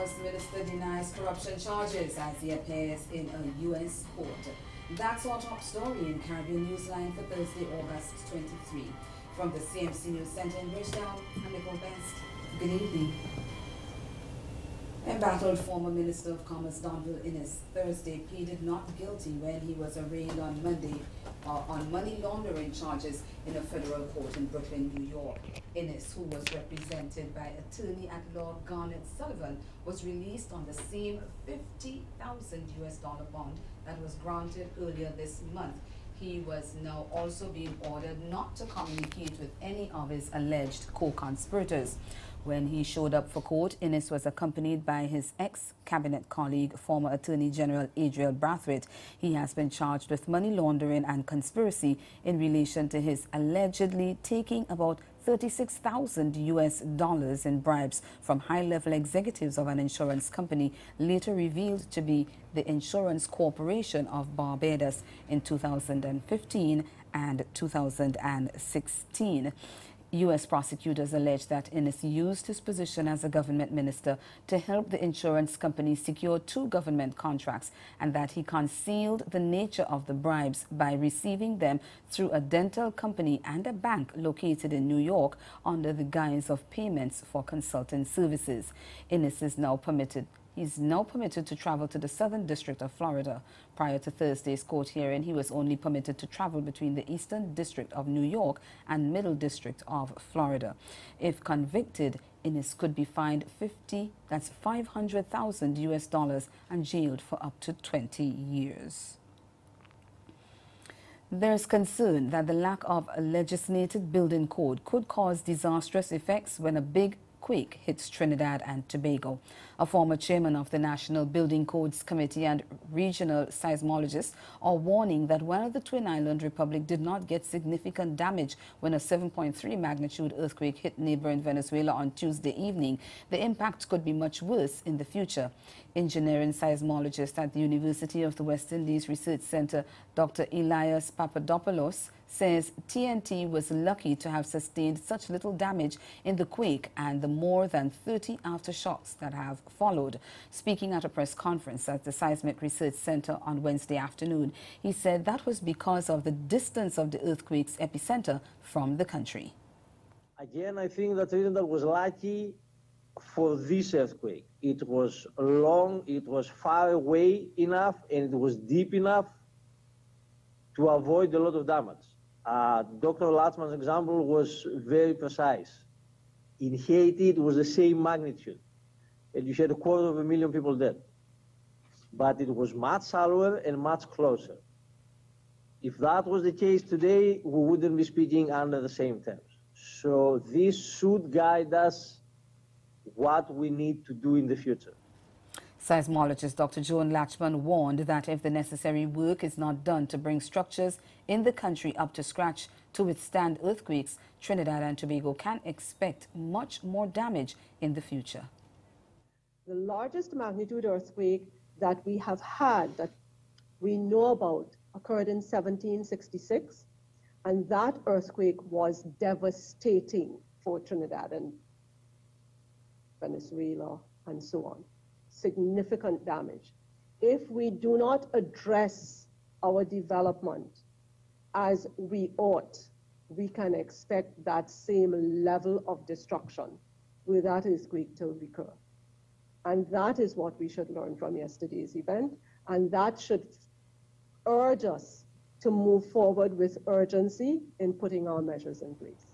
Commerce Minister denies corruption charges as he appears in a U.S. court. That's our top story in Caribbean Newsline for Thursday, August 23. From the CMC News Center in Bridgetown, I'm Nicole Best. Good evening. Embattled former Minister of Commerce Donville Innes Thursday pleaded not guilty when he was arraigned on Monday on money laundering charges in a federal court in Brooklyn, New York. Innes, who was represented by attorney-at-law Garnet Sullivan, was released on the same $50,000 bond that was granted earlier this month. He was now also being ordered not to communicate with any of his alleged co-conspirators. When he showed up for court, Innes was accompanied by his ex-cabinet colleague, former Attorney General Adriel Brathwaite. He has been charged with money laundering and conspiracy in relation to his allegedly taking about $36,000 in bribes from high-level executives of an insurance company, later revealed to be the Insurance Corporation of Barbados in 2015 and 2016. U.S. prosecutors allege that Innes used his position as a government minister to help the insurance company secure 2 government contracts, and that he concealed the nature of the bribes by receiving them through a dental company and a bank located in New York under the guise of payments for consultant services. Innes is now permitted He's now permitted to travel to the Southern District of Florida. Prior to Thursday's court hearing, he was only permitted to travel between the Eastern District of New York and Middle District of Florida. If convicted, Innes could be fined $500,000 and jailed for up to 20 years. There's concern that the lack of a legislated building code could cause disastrous effects when a big quake hits Trinidad and Tobago. A former chairman of the National Building Codes Committee and regional seismologists are warning that while the Twin Island Republic did not get significant damage when a 7.3 magnitude earthquake hit neighboring Venezuela on Tuesday evening, the impact could be much worse in the future. Engineering seismologist at the University of the West Indies Research Center, Dr. Elias Papadopoulos, says TNT was lucky to have sustained such little damage in the quake and the more than 30 aftershocks that have followed. Speaking at a press conference at the Seismic Research Center on Wednesday afternoon, he said that was because of the distance of the earthquake's epicenter from the country. Again, I think that Trinidad was lucky for this earthquake. It was long, it was far away enough, and it was deep enough to avoid a lot of damage. Dr. Latzman's example was very precise. In Haiti, it was the same magnitude, and you had 250,000 people dead. But it was much shallower and much closer. If that was the case today, we wouldn't be speaking under the same terms. So this should guide us what we need to do in the future. Seismologist Dr. Joan Latchman warned that if the necessary work is not done to bring structures in the country up to scratch to withstand earthquakes, Trinidad and Tobago can expect much more damage in the future. The largest magnitude earthquake that we have had, that we know about, occurred in 1766, and that earthquake was devastating for Trinidad and Venezuela and so on. Significant damage. If we do not address our development as we ought, we can expect that same level of destruction where that earthquake to recur. And that is what we should learn from yesterday's event, and that should urge us to move forward with urgency in putting our measures in place.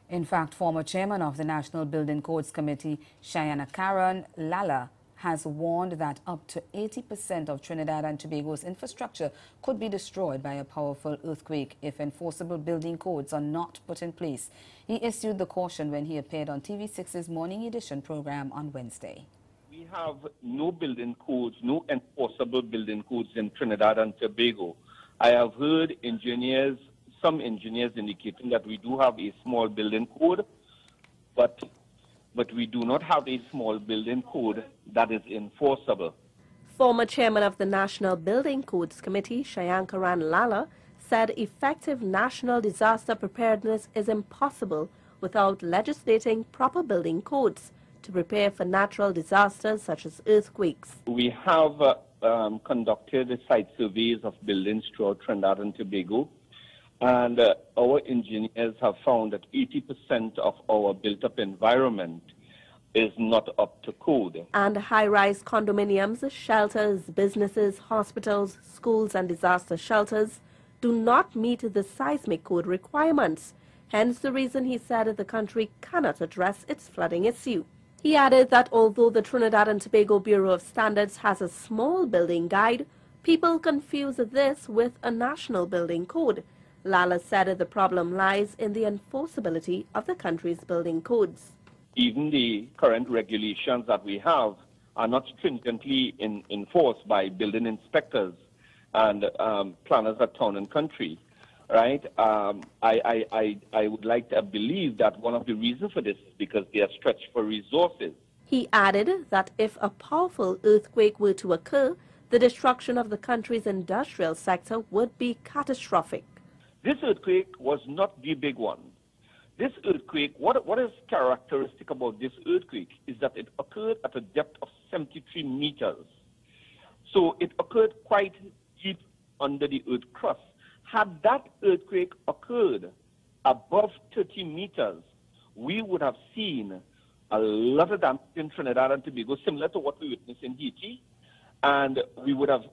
In fact, former chairman of the National Building Codes Committee, Shayanakaran Lala, has warned that up to 80% of Trinidad and Tobago's infrastructure could be destroyed by a powerful earthquake if enforceable building codes are not put in place. He issued the caution when he appeared on TV6's Morning Edition program on Wednesday. We have no building codes, no enforceable building codes in Trinidad and Tobago. I have heard some engineers indicating that we do have a small building code, but we do not have a small building code that is enforceable. Former chairman of the National Building Codes Committee, Shayankaran Lala, said effective national disaster preparedness is impossible without legislating proper building codes to prepare for natural disasters such as earthquakes. We have conducted site surveys of buildings throughout Trinidad and Tobago, and our engineers have found that 80% of our built-up environment is not up to code. And high-rise condominiums, shelters, businesses, hospitals, schools and disaster shelters do not meet the seismic code requirements. Hence the reason he said the country cannot address its flooding issue. He added that although the Trinidad and Tobago Bureau of Standards has a small building guide, people confuse this with a national building code. Lala said the problem lies in the enforceability of the country's building codes. Even the current regulations that we have are not stringently enforced by building inspectors and planners at town and country, right? I would like to believe that one of the reasons for this is because they are stretched for resources. He added that if a powerful earthquake were to occur, the destruction of the country's industrial sector would be catastrophic. This earthquake was not the big one. This earthquake, what is characteristic about this earthquake is that it occurred at a depth of 73 meters. So it occurred quite deep under the earth crust. Had that earthquake occurred above 30 meters, we would have seen a lot of damage in Trinidad and Tobago, similar to what we witnessed in Haiti, and we would have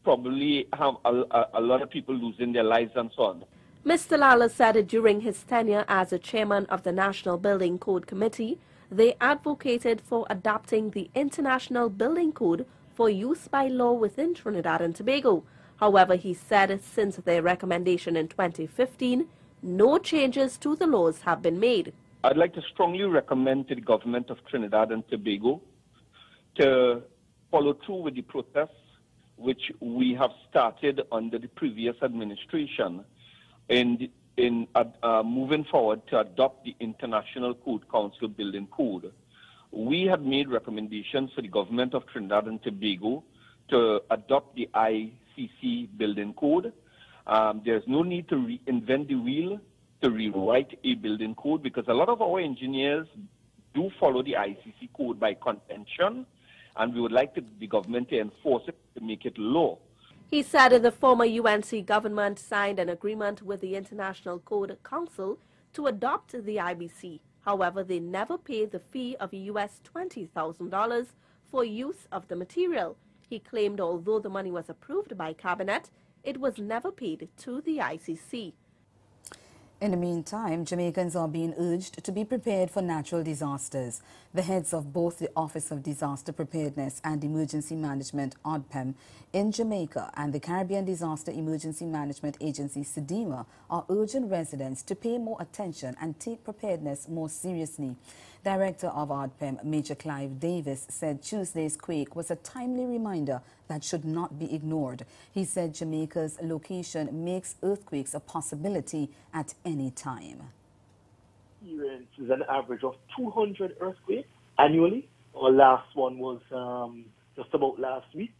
probably have a lot of people losing their lives and so on. Mr. Lala said during his tenure as a chairman of the National Building Code Committee, they advocated for adopting the International Building Code for use by law within Trinidad and Tobago. However, he said since their recommendation in 2015, no changes to the laws have been made. I'd like to strongly recommend to the government of Trinidad and Tobago to follow through with the process which we have started under the previous administration in moving forward to adopt the International Code Council Building Code. We have made recommendations for the government of Trinidad and Tobago to adopt the ICC Building Code. There's no need to reinvent the wheel to rewrite a building code because a lot of our engineers do follow the ICC code by convention, and we would like the government to enforce it to make it law. He said the former UNC government signed an agreement with the International Code Council to adopt the IBC. However, they never paid the fee of US $20,000 for use of the material. He claimed although the money was approved by Cabinet, it was never paid to the ICC. In the meantime, Jamaicans are being urged to be prepared for natural disasters. The heads of both the Office of Disaster Preparedness and Emergency Management, ODPEM, in Jamaica and the Caribbean Disaster Emergency Management Agency, SEDEMA, are urging residents to pay more attention and take preparedness more seriously. Director of ODPEM, Major Clive Davis, said Tuesday's quake was a timely reminder that should not be ignored. He said Jamaica's location makes earthquakes a possibility at any time. Experiences an average of 200 earthquakes annually. Our last one was just about last week.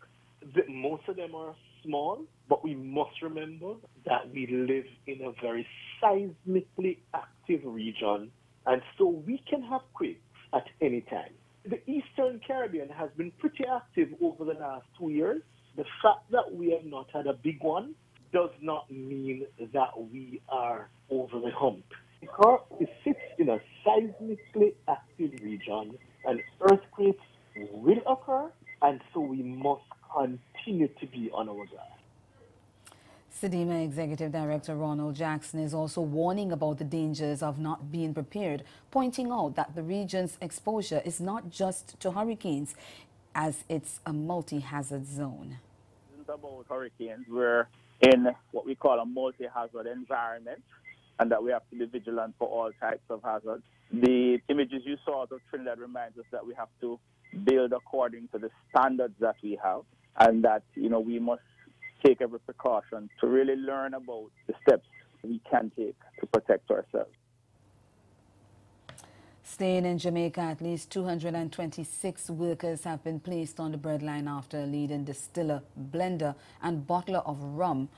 Most of them are small, but we must remember that we live in a very seismically active region, and so we can have quakes at any time. The Eastern Caribbean has been pretty active over the last 2 years. The fact that we have not had a big one does not mean that we are over the hump. Because it sits in a seismically active region, and earthquakes will occur, and so we must continue to be on our guard. SEDEMA Executive Director Ronald Jackson is also warning about the dangers of not being prepared, pointing out that the region's exposure is not just to hurricanes, as it's a multi-hazard zone. It isn't about hurricanes. We're in what we call a multi-hazard environment, and that we have to be vigilant for all types of hazards. The images you saw out of Trinidad reminds us that we have to build according to the standards that we have, and that, we must take every precaution to really learn about the steps we can take to protect ourselves. Staying in Jamaica, at least 226 workers have been placed on the breadline after a leading distiller, blender and bottler of rum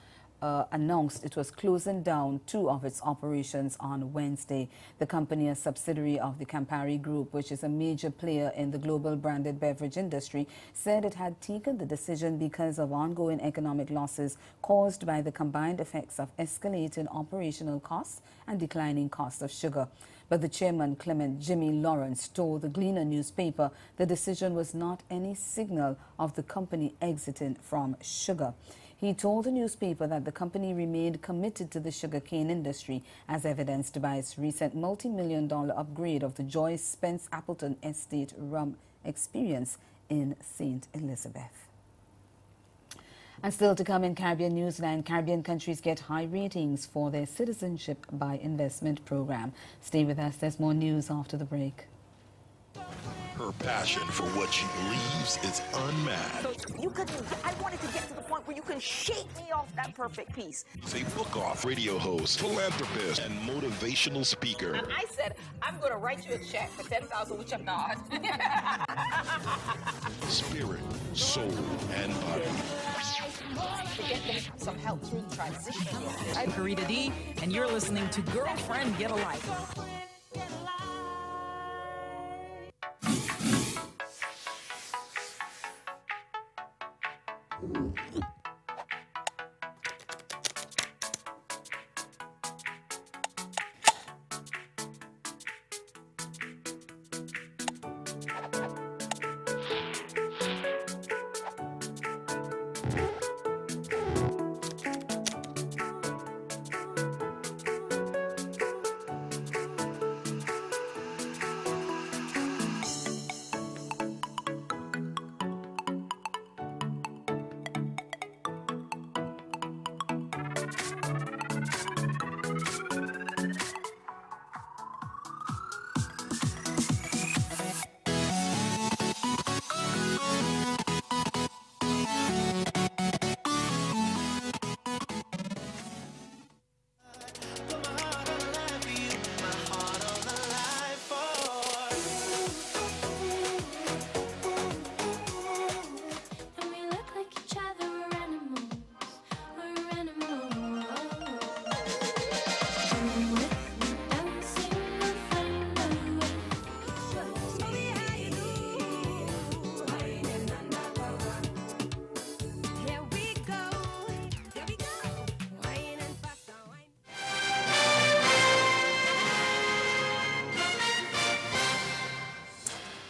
announced it was closing down 2 of its operations on Wednesday. The company, a subsidiary of the Campari Group, which is a major player in the global branded beverage industry, said it had taken the decision because of ongoing economic losses caused by the combined effects of escalating operational costs and declining costs of sugar. But the chairman, Clement Jimmy Lawrence, told the Gleaner newspaper the decision was not any signal of the company exiting from sugar. He told the newspaper that the company remained committed to the sugarcane industry, as evidenced by its recent multi-million-dollar upgrade of the Joyce Spence Appleton Estate rum experience in St. Elizabeth. And still to come in Caribbean news, 9 Caribbean countries get high ratings for their citizenship by investment program. Stay with us. There's more news after the break. Her passion for what she believes is unmatched. I wanted to get to the point where you can shake me off that perfect piece. She's a book-off radio host, philanthropist, and motivational speaker. And I said, I'm going to write you a check for $10,000, which I'm not. Spirit, soul, and body. To get them some help through the transition. I'm Karita D, and you're listening to Girlfriend Get a Life.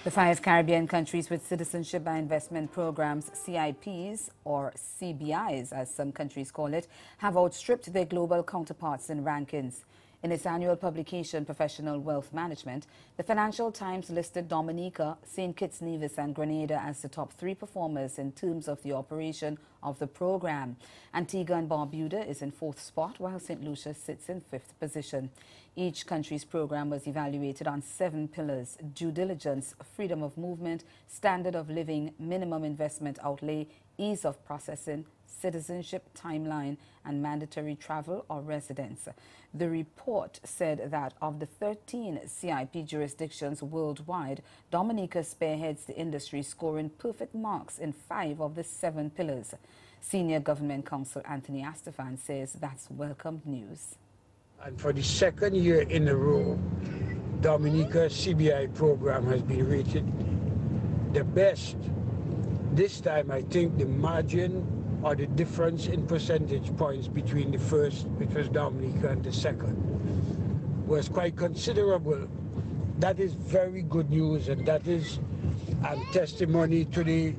The 5 Caribbean countries with citizenship by investment programs, CIPs, or CBIs as some countries call it, have outstripped their global counterparts in rankings. In its annual publication, Professional Wealth Management, the Financial Times listed Dominica, St. Kitts, Nevis and Grenada as the top 3 performers in terms of the operation of the program. Antigua and Barbuda is in 4th spot, while St. Lucia sits in 5th position. Each country's program was evaluated on 7 pillars: due diligence, freedom of movement, standard of living, minimum investment outlay, ease of processing, citizenship timeline, and mandatory travel or residence. The report said that of the 13 CIP jurisdictions worldwide, Dominica spearheads the industry, scoring perfect marks in 5 of the 7 pillars. Senior Government Counsel Anthony Astafan says that's welcome news. And for the 2nd year in a row, Dominica CBI program has been rated the best. This time, I think the margin or the difference in percentage points between the first, which was Dominica, and the second was quite considerable. That is very good news, and that is testimony to the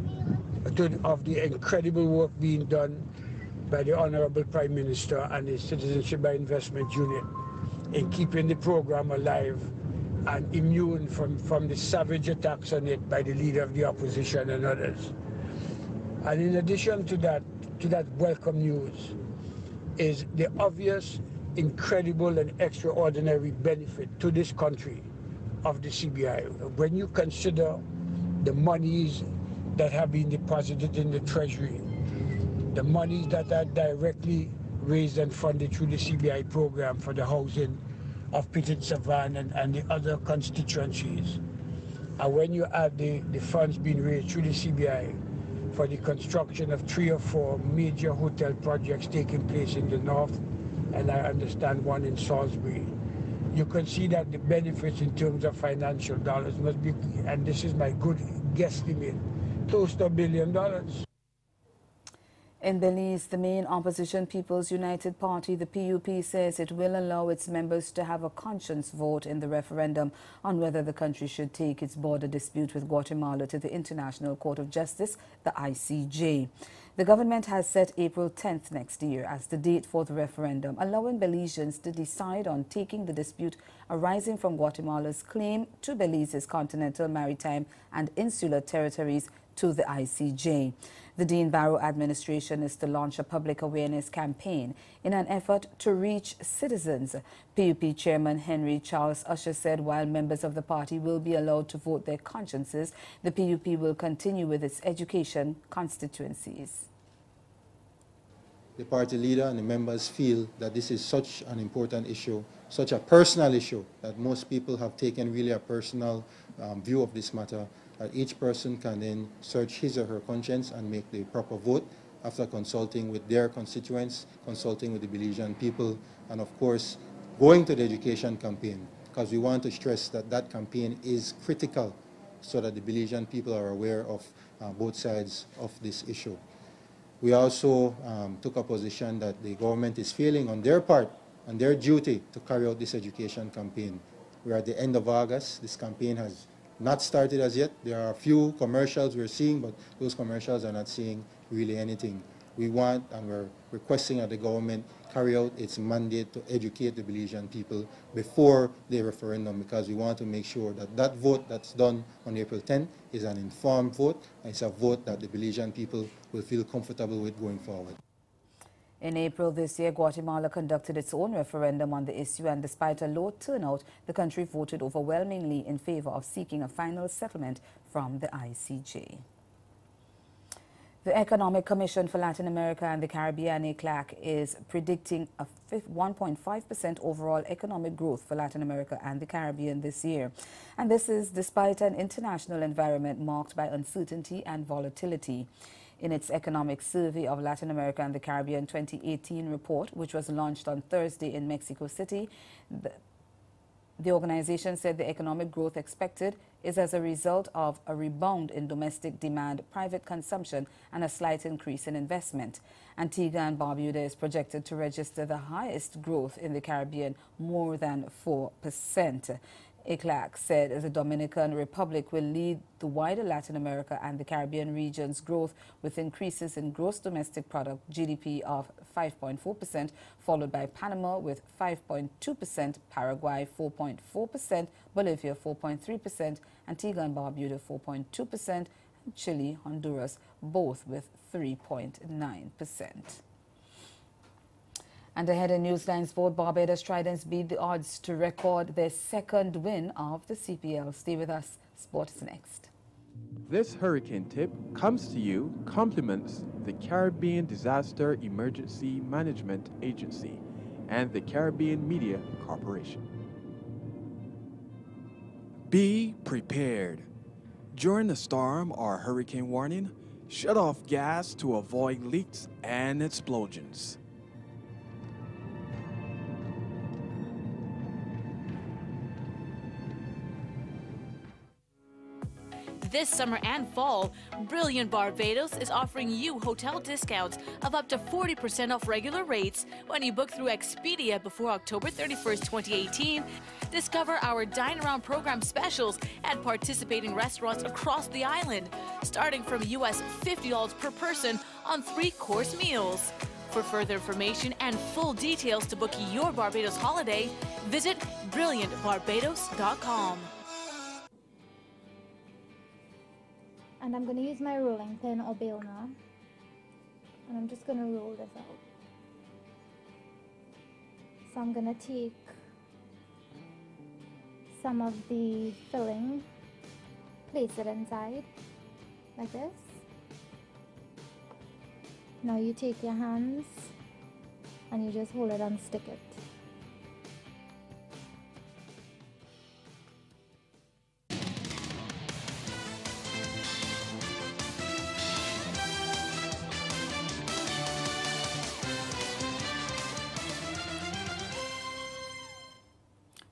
incredible work being done by the Honorable Prime Minister and the Citizenship by Investment Unit in keeping the program alive and immune from the savage attacks on it by the Leader of the Opposition and others. And in addition to that welcome news is the obvious, incredible and extraordinary benefit to this country of the CBI. When you consider the monies that have been deposited in the Treasury, the monies that are directly raised and funded through the CBI program for the housing of Petite-Savanne and the other constituencies, and when you add the funds being raised through the CBI for the construction of 3 or 4 major hotel projects taking place in the north, and I understand one in Salisbury. You can see that the benefits in terms of financial dollars must be, and this is my good guesstimate, close to $1 billion. In Belize, the main opposition People's United Party, the PUP, says it will allow its members to have a conscience vote in the referendum on whether the country should take its border dispute with Guatemala to the International Court of Justice, the ICJ. The government has set April 10th next year as the date for the referendum, allowing Belizeans to decide on taking the dispute arising from Guatemala's claim to Belize's continental, maritime and insular territories to the ICJ. The Dean Barrow administration is to launch a public awareness campaign in an effort to reach citizens. PUP Chairman Henry Charles Usher said while members of the party will be allowed to vote their consciences, the PUP will continue with its education constituencies. The party leader and the members feel that this is such an important issue, such a personal issue, that most people have taken really a personal view of this matter, that each person can then search his or her conscience and make the proper vote after consulting with their constituents, consulting with the Belizean people, and of course, going to the education campaign, because we want to stress that that campaign is critical so that the Belizean people are aware of both sides of this issue. We also took a position that the government is failing on their part, on their duty to carry out this education campaign. We're at the end of August. This campaign has not started as yet. There are a few commercials we're seeing, but those commercials are not seeing really anything. We want and we're requesting that the government carry out its mandate to educate the Belizean people before the referendum, because we want to make sure that that vote that's done on April 10th is an informed vote, and it's a vote that the Belizean people will feel comfortable with going forward. In April this year, Guatemala conducted its own referendum on the issue, and despite a low turnout, the country voted overwhelmingly in favor of seeking a final settlement from the ICJ. The Economic Commission for Latin America and the Caribbean, ECLAC, is predicting a 1.5% overall economic growth for Latin America and the Caribbean this year. And this is despite an international environment marked by uncertainty and volatility. In its Economic Survey of Latin America and the Caribbean 2018 report, which was launched on Thursday in Mexico City, the organization said the economic growth expected is as a result of a rebound in domestic demand, private consumption, and a slight increase in investment. Antigua and Barbuda is projected to register the highest growth in the Caribbean, more than 4%. ECLAC said the Dominican Republic will lead the wider Latin America and the Caribbean region's growth with increases in gross domestic product GDP of 5.4%, followed by Panama with 5.2%, Paraguay 4.4%, Bolivia 4.3%, Antigua and Barbuda 4.2%, and Chile, Honduras both with 3.9%. And ahead in Newsline Sport, Barbados Tridents beat the odds to record their second win of the CPL. Stay with us. Sport is next. This hurricane tip comes to you compliments the Caribbean Disaster Emergency Management Agency and the Caribbean Media Corporation. Be prepared. During the storm or hurricane warning, shut off gas to avoid leaks and explosions. This summer and fall, Brilliant Barbados is offering you hotel discounts of up to 40% off regular rates when you book through Expedia before October 31st, 2018. Discover our Dine Around program specials at participating restaurants across the island, starting from US $50 per person on 3-course meals. For further information and full details to book your Barbados holiday, visit brilliantbarbados.com. And I'm going to use my rolling pin or bail now, and I'm just going to roll this out. So I'm going to take some of the filling, place it inside like this. Now you take your hands and you just hold it and stick it.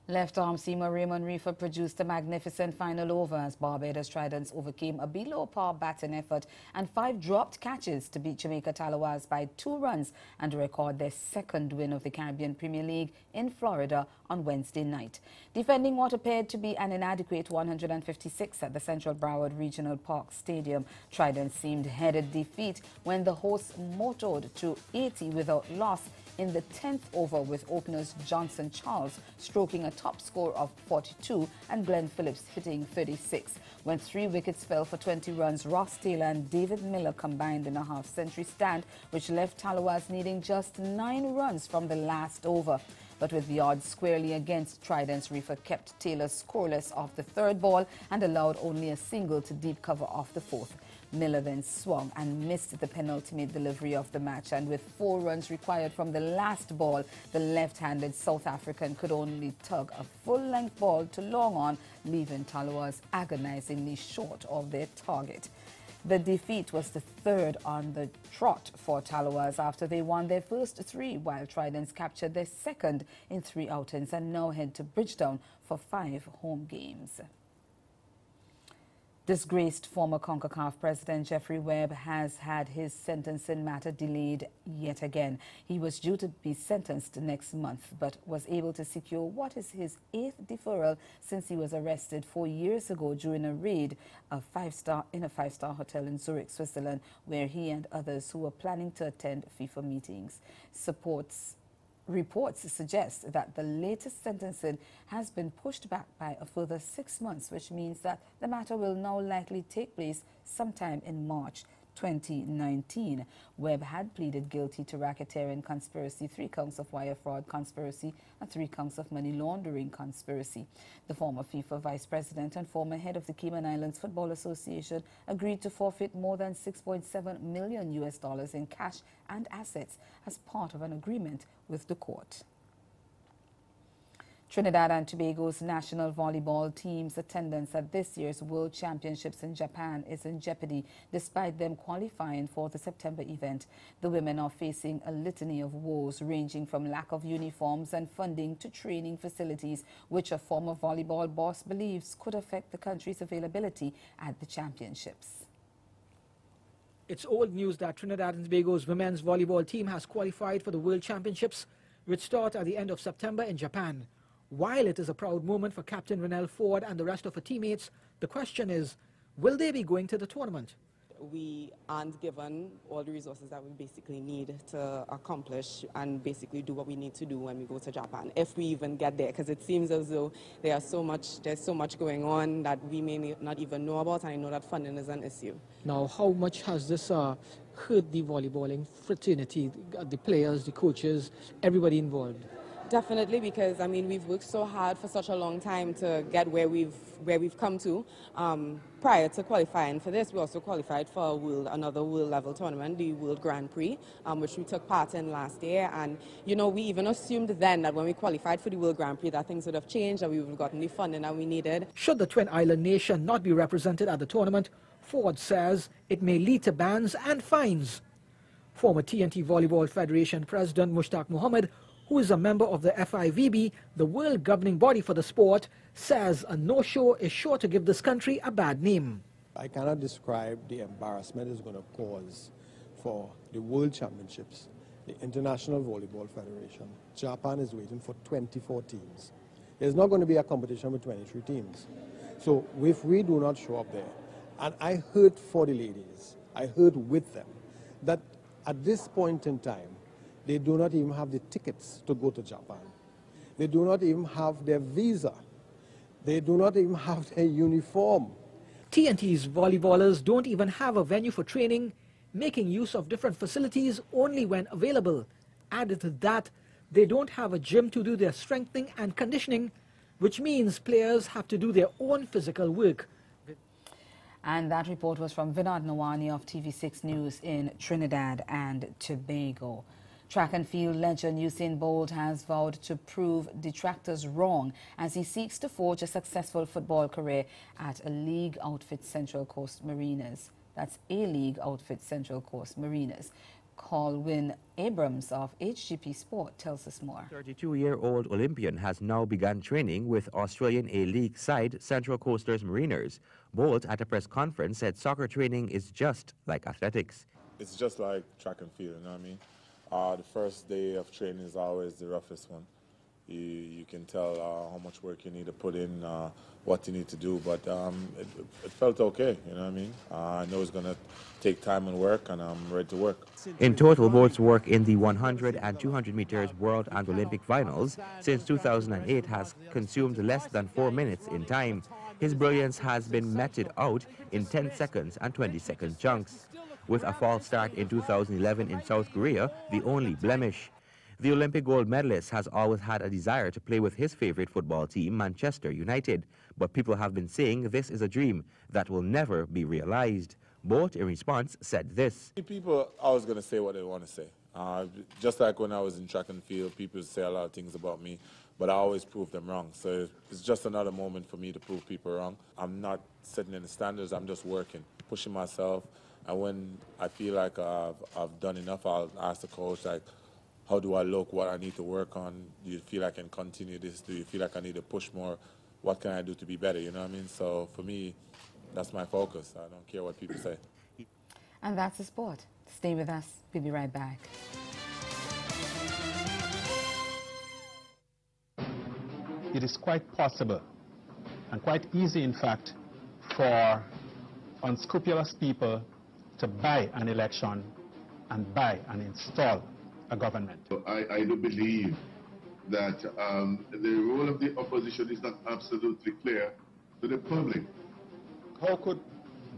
Left arm seamer Raymond Reefer produced a magnificent final over as Barbados Tridents overcame a below-par batting effort and 5 dropped catches to beat Jamaica Tallawahs by 2 runs and to record their second win of the Caribbean Premier League in Florida on Wednesday night. Defending what appeared to be an inadequate 156 at the Central Broward Regional Park Stadium, Tridents seemed headed defeat when the hosts motored to 80 without loss in the 10th over, with openers Johnson Charles stroking a top score of 42 and Glenn Phillips hitting 36. When 3 wickets fell for 20 runs, Ross Taylor and David Miller combined in a half-century stand, which left Tallawahs needing just 9 runs from the last over. But with the odds squarely against Tridents, Reefer kept Taylor scoreless off the 3rd ball and allowed only a single to deep cover off the 4th. Miller then swung and missed the penultimate delivery of the match, and with 4 runs required from the last ball, the left-handed South African could only tug a full-length ball to long on, leaving Tallawahs agonizingly short of their target. The defeat was the 3rd on the trot for Tallawahs after they won their first 3, while Tridents captured their 2nd in 3 outings and now head to Bridgetown for 5 home games. Disgraced former CONCACAF President Jeffrey Webb has had his sentencing matter delayed yet again. He was due to be sentenced next month, but was able to secure what is his 8th deferral since he was arrested 4 years ago during a raid in a five-star hotel in Zurich, Switzerland, where he and others who were planning to attend FIFA meetings. Reports suggest that the latest sentencing has been pushed back by a further 6 months, which means that the matter will now likely take place sometime in March 2019. Webb had pleaded guilty to racketeering conspiracy, 3 counts of wire fraud conspiracy, and 3 counts of money laundering conspiracy. The former FIFA vice president and former head of the Cayman Islands Football Association agreed to forfeit more than $6.7 million in cash and assets as part of an agreement with the court. Trinidad and Tobago's national volleyball team's attendance at this year's World Championships in Japan is in jeopardy, despite them qualifying for the September event. The women are facing a litany of woes, ranging from lack of uniforms and funding to training facilities, which a former volleyball boss believes could affect the country's availability at the championships. It's old news that Trinidad and Tobago's women's volleyball team has qualified for the World Championships, which start at the end of September in Japan. While it is a proud moment for Captain Renelle Ford and the rest of her teammates, the question is, will they be going to the tournament? We aren't given all the resources that we basically need to accomplish and basically do what we need to do when we go to Japan, if we even get there, because it seems as though there's so much going on that we may not even know about, and I know that funding is an issue. Now, how much has this hurt the volleyballing fraternity, the players, the coaches, everybody involved? Definitely, because I mean we've worked so hard for such a long time to get where we've come to. Prior to qualifying for this, we also qualified for another world level tournament, the World Grand Prix, which we took part in last year. And you know, we even assumed then that when we qualified for the World Grand Prix, that things would have changed, that we would have gotten the funding that we needed. Should the Twin Island nation not be represented at the tournament, Ford says it may lead to bans and fines. Former TNT Volleyball Federation President Mushtaq Mohammed, who is a member of the FIVB, the world governing body for the sport, says a no-show is sure to give this country a bad name. I cannot describe the embarrassment it's going to cause for the World Championships, the International Volleyball Federation. Japan is waiting for 24 teams. There's not going to be a competition with 23 teams. So if we do not show up there, and I heard for the ladies, I heard with them, that at this point in time, they do not even have the tickets to go to Japan. They do not even have their visa. They do not even have their uniform. TNT's volleyballers don't even have a venue for training, making use of different facilities only when available. Added to that, they don't have a gym to do their strengthening and conditioning, which means players have to do their own physical work. And that report was from Vinod Nawani of TV6 News in Trinidad and Tobago. Track and field legend Usain Bolt has vowed to prove detractors wrong as he seeks to forge a successful football career at A-League outfit Central Coast Mariners. That's A-League outfit Central Coast Mariners. Colwyn Abrams of HGP Sport tells us more. 32-year-old Olympian has now begun training with Australian A-League side Central Coasters Mariners. Bolt at a press conference said soccer training is just like athletics. It's just like track and field, you know what I mean? The first day of training is always the roughest one. You can tell how much work you need to put in, what you need to do, but it felt okay, you know what I mean? I know it's going to take time and work, and I'm ready to work. In total, Bolt's work in the 100 and 200 meters World and Olympic finals since 2008 has consumed less than 4 minutes in time. His brilliance has been meted out in 10 seconds and 20-second chunks, with a false start in 2011 in South Korea the only blemish. The Olympic gold medalist has always had a desire to play with his favorite football team, Manchester United, but people have been saying this is a dream that will never be realized. Bolt, in response, said this. People are always going to say what they want to say. Just like when I was in track and field, people say a lot of things about me, but I always prove them wrong. So it's just another moment for me to prove people wrong. I'm not setting any standards, I'm just working, pushing myself, and when I feel like I've done enough, I'll ask the coach, like, how do I look, what I need to work on? Do you feel I can continue this? Do you feel like I need to push more? What can I do to be better, you know what I mean? So for me, that's my focus. I don't care what people say. And that's the sport. Stay with us. We'll be right back. It is quite possible and quite easy, in fact, for unscrupulous people to buy an election and buy and install a government. I do believe that the role of the opposition is not absolutely clear to the public. How could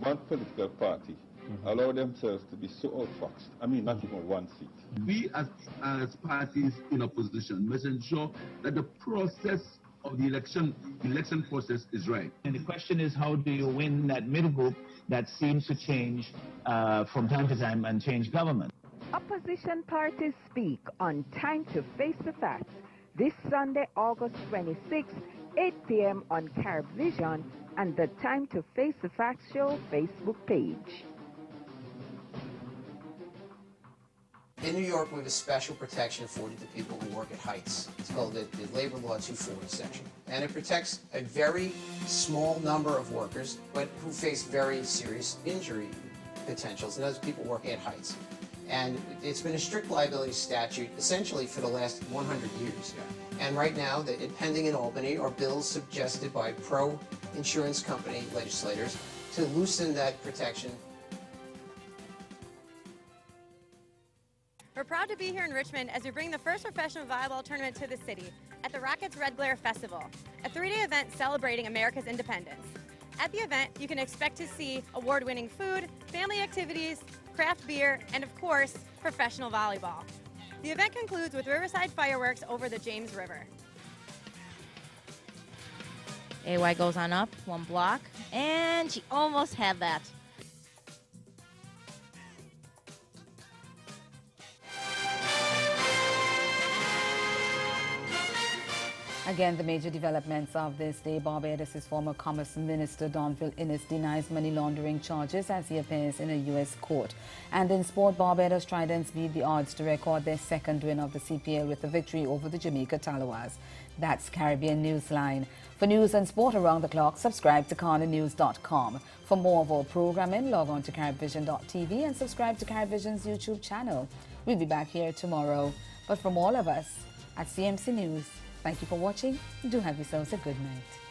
one political party allow themselves to be so outfoxed? I mean, not even one seat. We as parties in opposition must ensure that the process of the election process is right. And the question is, how do you win that middle group that seems to change from time to time and change government? Opposition parties speak on Time to Face the Facts this Sunday, August 26, 8 p.m. on Carib Vision and the Time to Face the Facts show Facebook page. In New York, we have a special protection afforded to people who work at heights. It's called the Labor Law 240 section. And it protects a very small number of workers, but who face very serious injury potentials, and those people working at heights. And it's been a strict liability statute essentially for the last 100 years. And right now, pending in Albany are bills suggested by pro-insurance company legislators to loosen that protection. We're proud to be here in Richmond as we bring the first professional volleyball tournament to the city at the Rockets Red Glare Festival, a 3-day event celebrating America's independence. At the event, you can expect to see award-winning food, family activities, craft beer, and of course, professional volleyball. The event concludes with Riverside fireworks over the James River. AY goes on up, one block, and she almost had that. Again, the major developments of this day. Barbados' former Commerce Minister Donville Innes denies money laundering charges as he appears in a U.S. court. And in sport, Barbados Tridents beat the odds to record their second win of the CPL with a victory over the Jamaica Tallawahs. That's Caribbean Newsline. For news and sport around the clock, subscribe to CarnaNews.com. For more of our programming, log on to CaribVision.tv and subscribe to CaribVision's YouTube channel. We'll be back here tomorrow. But from all of us at CMC News, thank you for watching. Do have yourselves a good night.